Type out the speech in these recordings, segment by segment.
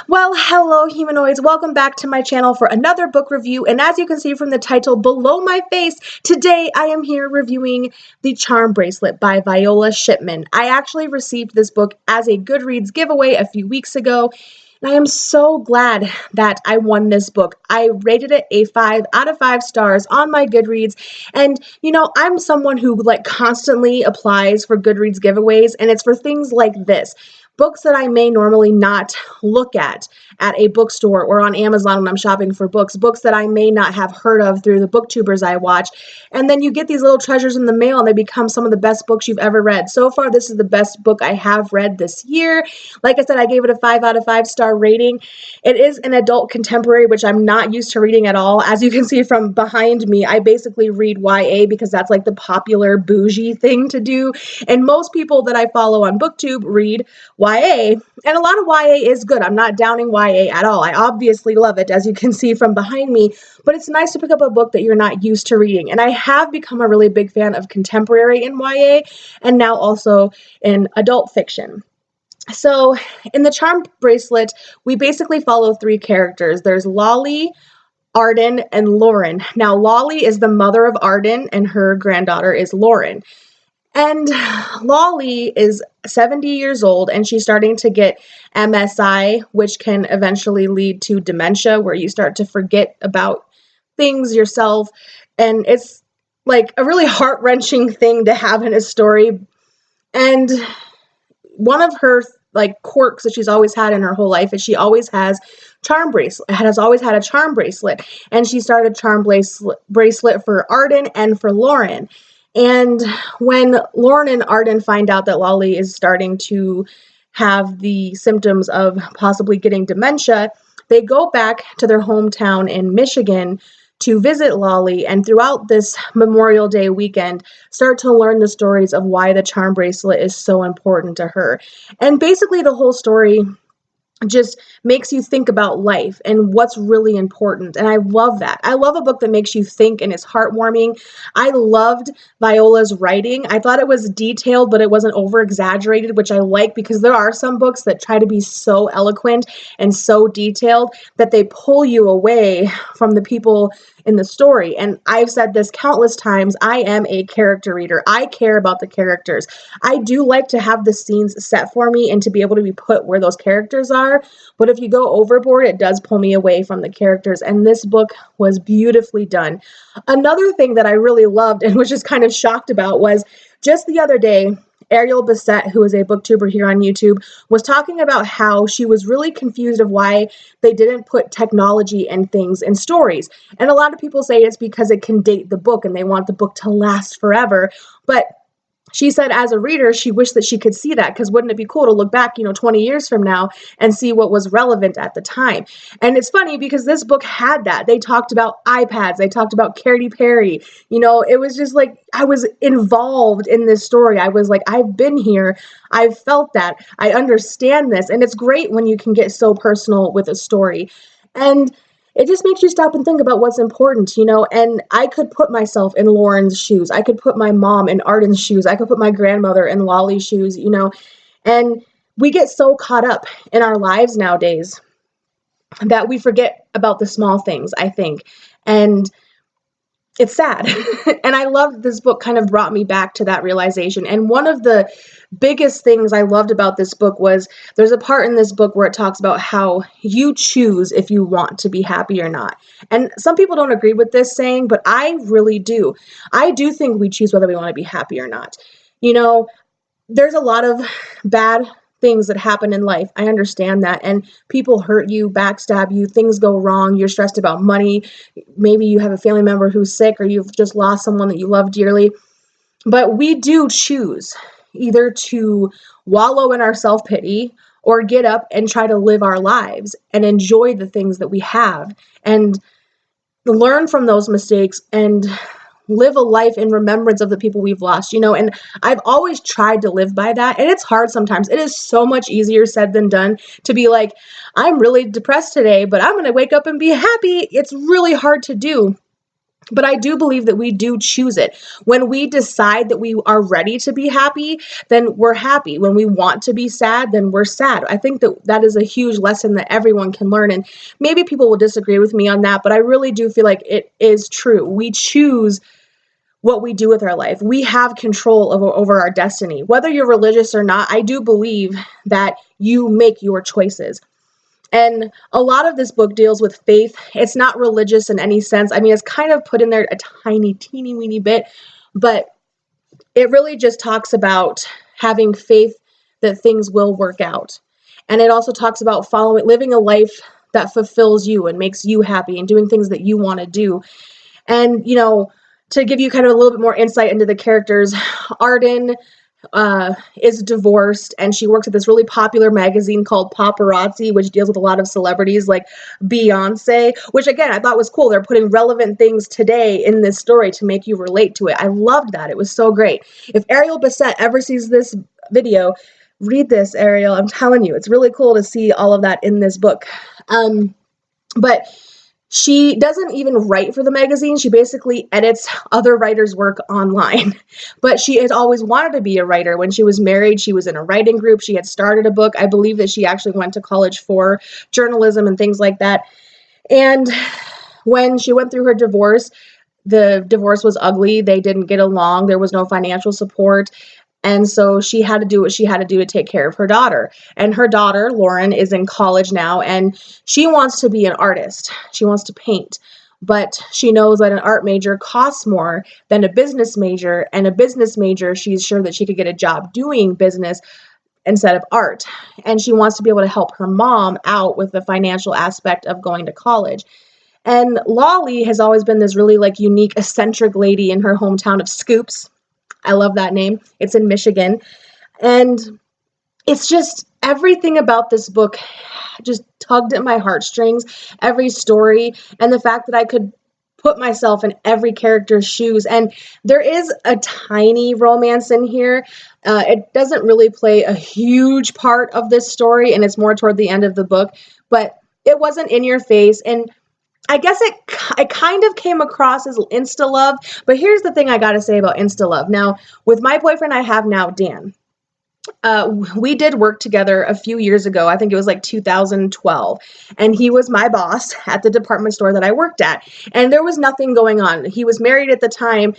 Well, hello humanoids, welcome back to my channel for another book review, and as you can see from the title below my face, today I am here reviewing The Charm Bracelet by Viola Shipman. I actually received this book as a Goodreads giveaway a few weeks ago, and I am so glad that I won this book. I rated it a 5 out of 5 stars on my Goodreads, and I'm someone who constantly applies for Goodreads giveaways, and it's for things like this. Books that I may normally not look at a bookstore or on Amazon when I'm shopping for books that I may not have heard of through the booktubers I watch. And then you get these little treasures in the mail and they become some of the best books you've ever read. So far, this is the best book I have read this year. Like I said, I gave it a 5 out of 5 star rating. It is an adult contemporary, which I'm not used to reading at all. As you can see from behind me, I basically read YA because that's like the popular bougie thing to do. And most people that I follow on BookTube read YA, and a lot of YA is good. I'm not downing YA at all. I obviously love it, as you can see from behind me, but it's nice to pick up a book that you're not used to reading. And I have become a really big fan of contemporary in YA, and now also in adult fiction. So in The Charm Bracelet, we basically follow 3 characters. There's Lolly, Arden, and Lauren. Now, Lolly is the mother of Arden, and her granddaughter is Lauren. And Lolly is 70 years old, and she's starting to get MSI, which can eventually lead to dementia, where you start to forget about things yourself. And it's like a really heart-wrenching thing to have in a story. And one of her quirks that she's always had in her whole life is she always has always had a charm bracelet. And she started a charm bracelet for Arden and for Lauren. And when Lauren and Arden find out that Lolly is starting to have the symptoms of possibly getting dementia, they go back to their hometown in Michigan to visit Lolly, and throughout this Memorial Day weekend, start to learn the stories of why the charm bracelet is so important to her. And basically the whole story just makes you think about life and what's really important. And I love that. I love a book that makes you think and is heartwarming. I loved Viola's writing. I thought it was detailed, but it wasn't over exaggerated, which I like, because there are some books that try to be so eloquent and so detailed that they pull you away from the people in the story. And I've said this countless times, I am a character reader. I care about the characters. I do like to have the scenes set for me and to be able to be put where those characters are. But if you go overboard, it does pull me away from the characters. And this book was beautifully done. Another thing that I really loved and was just kind of shocked about was just the other day, Ariel Bissett, who is a booktuber here on YouTube, was talking about how she was really confused of why they didn't put technology and things in stories. And a lot of people say it's because it can date the book and they want the book to last forever. But she said as a reader, she wished that she could see that, because wouldn't it be cool to look back, 20 years from now and see what was relevant at the time. And it's funny because this book had that. They talked about iPads. They talked about Katy Perry. It was just like I was involved in this story. I was like, I've been here. I've felt that. I understand this. And it's great when you can get so personal with a story. And it just makes you stop and think about what's important, and I could put myself in Lauren's shoes. I could put my mom in Arden's shoes. I could put my grandmother in Lolly's shoes, and we get so caught up in our lives nowadays that we forget about the small things, I think, and it's sad. And I loved this book kind of brought me back to that realization. And one of the biggest things I loved about this book was there's a part in this book where it talks about how you choose if you want to be happy or not. And some people don't agree with this saying, but I really do. I do think we choose whether we want to be happy or not. There's a lot of bad things that happen in life. I understand that. And people hurt you, backstab you, things go wrong. You're stressed about money. Maybe you have a family member who's sick, or you've just lost someone that you love dearly. But we do choose either to wallow in our self-pity or get up and try to live our lives and enjoy the things that we have and learn from those mistakes and live a life in remembrance of the people we've lost, and I've always tried to live by that. And it's hard sometimes. It is so much easier said than done to be like, I'm really depressed today, but I'm going to wake up and be happy. It's really hard to do. But I do believe that we do choose it. When we decide that we are ready to be happy, then we're happy. When we want to be sad, then we're sad. I think that that is a huge lesson that everyone can learn. And maybe people will disagree with me on that, but I really do feel like it is true. We choose what we do with our life. We have control over our destiny. Whether you're religious or not, I do believe that you make your choices. And a lot of this book deals with faith. It's not religious in any sense. I mean, it's kind of put in there a tiny, teeny, weeny bit, but it really just talks about having faith that things will work out. And it also talks about living a life that fulfills you and makes you happy and doing things that you want to do. And, to give you kind of a little bit more insight into the characters, Arden is divorced, and she works at this really popular magazine called Paparazzi, which deals with a lot of celebrities like Beyonce, which again, I thought was cool. They're putting relevant things today in this story to make you relate to it. I loved that. It was so great. If Ariel Bassett ever sees this video, read this, Ariel. I'm telling you, it's really cool to see all of that in this book. But she doesn't even write for the magazine. She basically edits other writers' work online. But she has always wanted to be a writer. When she was married, she was in a writing group. She had started a book. I believe that she actually went to college for journalism and things like that. And when she went through her divorce, the divorce was ugly. They didn't get along. There was no financial support. And so she had to do what she had to do to take care of her daughter. And her daughter, Lauren, is in college now, and she wants to be an artist. She wants to paint. But she knows that an art major costs more than a business major, and a business major, she's sure that she could get a job doing business instead of art. And she wants to be able to help her mom out with the financial aspect of going to college. And Lolly has always been this really unique, eccentric lady in her hometown of Scoops. I love that name. It's in Michigan. And it's just everything about this book just tugged at my heartstrings, every story, and the fact that I could put myself in every character's shoes. And there is a tiny romance in here. It doesn't really play a huge part of this story, and it's more toward the end of the book, but it wasn't in your face. And I guess it kind of came across as insta love, but here's the thing I got to say about insta love. Now, with my boyfriend I have now, Dan, we did work together a few years ago. I think it was 2012, and he was my boss at the department store that I worked at, and there was nothing going on. He was married at the time.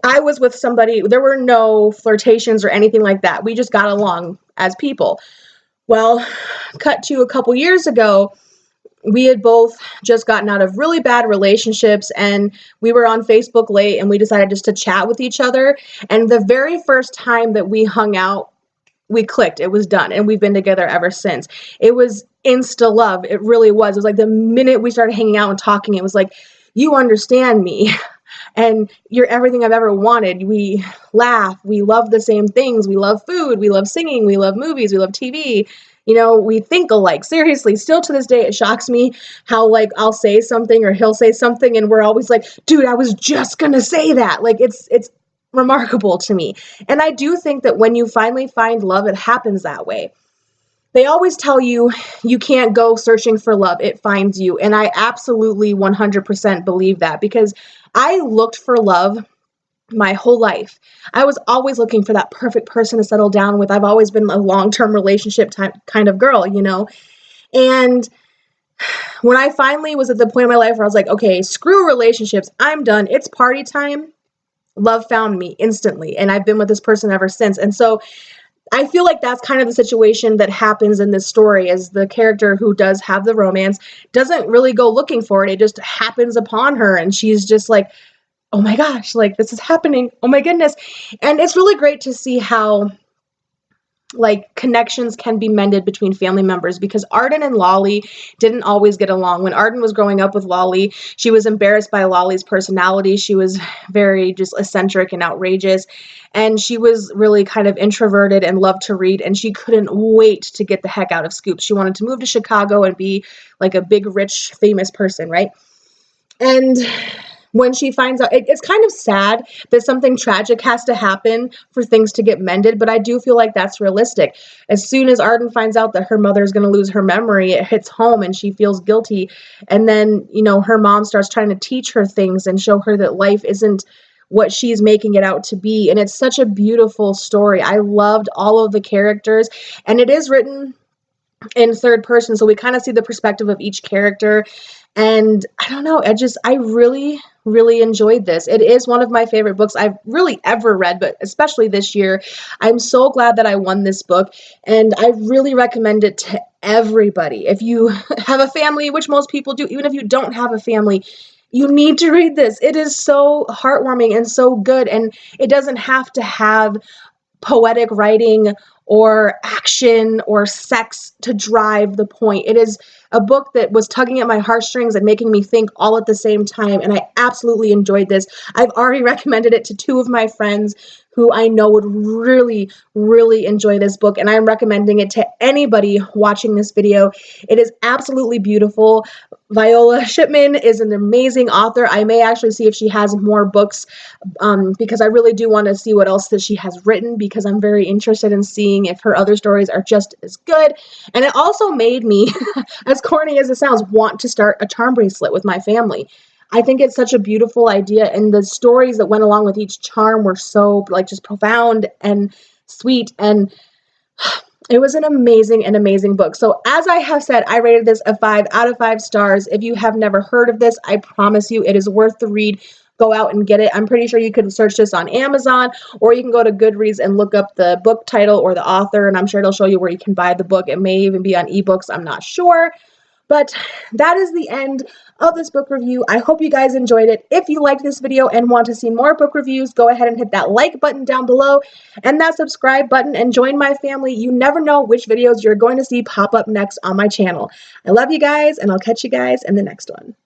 I was with somebody. There were no flirtations or anything like that. We just got along as people. Well, cut to a couple years ago, we had both just gotten out of really bad relationships, and we were on Facebook late, and we decided just to chat with each other. And the very first time that we hung out, we clicked. It was done, and we've been together ever since. It was insta love. It really was. It was the minute we started hanging out and talking, it was you understand me, and you're everything I've ever wanted. We laugh. We love the same things. We love food. We love singing. We love movies. We love TV. We think alike. Seriously, still to this day, it shocks me how I'll say something or he'll say something, and we're always dude, I was just gonna say that. It's remarkable to me. And I do think that when you finally find love, it happens that way. They always tell you you can't go searching for love. It finds you. And I absolutely 100% believe that, because I looked for love my whole life. I was always looking for that perfect person to settle down with. I've always been a long-term relationship type kind of girl, And when I finally was at the point in my life where I was okay, screw relationships. I'm done. It's party time. Love found me instantly. And I've been with this person ever since. And so I feel that's kind of the situation that happens in this story, as the character who does have the romance doesn't really go looking for it. It just happens upon her. And she's just oh my gosh, this is happening. Oh my goodness. And it's really great to see how connections can be mended between family members, because Arden and Lolly didn't always get along. When Arden was growing up with Lolly, she was embarrassed by Lolly's personality. She was very just eccentric and outrageous. And she was really kind of introverted and loved to read. And she couldn't wait to get the heck out of Scoops. She wanted to move to Chicago and be a big, rich, famous person, right? And when she finds out, it's kind of sad that something tragic has to happen for things to get mended, but I do feel like that's realistic. As soon as Arden finds out that her mother is going to lose her memory, it hits home and she feels guilty. And then, you know, her mom starts trying to teach her things and show her that life isn't what she's making it out to be. And it's such a beautiful story. I loved all of the characters, and it is written in third person, so we kind of see the perspective of each character. And I don't know, I really enjoyed this. It is one of my favorite books I've really ever read, but especially this year. I'm so glad that I won this book, and I really recommend it to everybody. If you have a family, which most people do, even if you don't have a family, you need to read this. It is so heartwarming and so good, and it doesn't have to have poetic writing or action or sex to drive the point. It is a book that was tugging at my heartstrings and making me think all at the same time, and I absolutely enjoyed this. I've already recommended it to 2 of my friends who I know would really enjoy this book, and I'm recommending it to anybody watching this video. It is absolutely beautiful. Viola Shipman is an amazing author. I may actually see if she has more books, because I really do want to see what else that she has written, because I'm very interested in seeing if her other stories are just as good. And it also made me, as corny as it sounds, want to start a charm bracelet with my family. I think it's such a beautiful idea, and the stories that went along with each charm were so like just profound and sweet, and it was an amazing book. So as I have said, I rated this a 5 out of 5 stars. If you have never heard of this, I promise you it is worth the read. Go out and get it. I'm pretty sure you could search this on Amazon, or you can go to Goodreads and look up the book title or the author, and I'm sure it'll show you where you can buy the book. It may even be on ebooks. I'm not sure. But that is the end of this book review. I hope you guys enjoyed it. If you liked this video and want to see more book reviews, go ahead and hit that like button down below and that subscribe button and join my family. You never know which videos you're going to see pop up next on my channel. I love you guys, and I'll catch you guys in the next one.